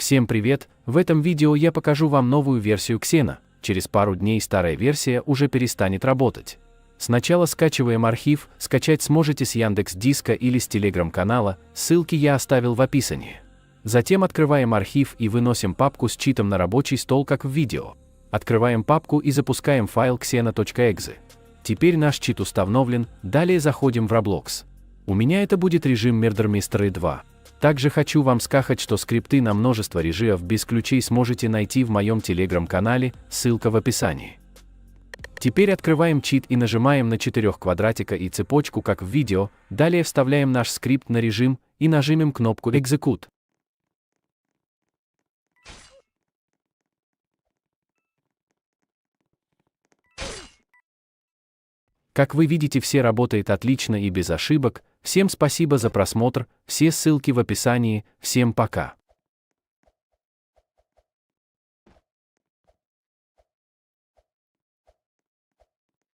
Всем привет! В этом видео я покажу вам новую версию Xena. Через пару дней старая версия уже перестанет работать. Сначала скачиваем архив, скачать сможете с Яндекс.Диска или с Telegram-канала, ссылки я оставил в описании. Затем открываем архив и выносим папку с читом на рабочий стол, как в видео. Открываем папку и запускаем файл xena.exe. Теперь наш чит установлен, далее заходим в Roblox. У меня это будет режим Murder Mystery 2. Также хочу вам сказать, что скрипты на множество режимов без ключей сможете найти в моем Telegram-канале, ссылка в описании. Теперь открываем чит и нажимаем на 4 квадратика и цепочку, как в видео, далее вставляем наш скрипт на режим и нажимаем кнопку Execute. Как вы видите, все работает отлично и без ошибок. Всем спасибо за просмотр, все ссылки в описании, всем пока.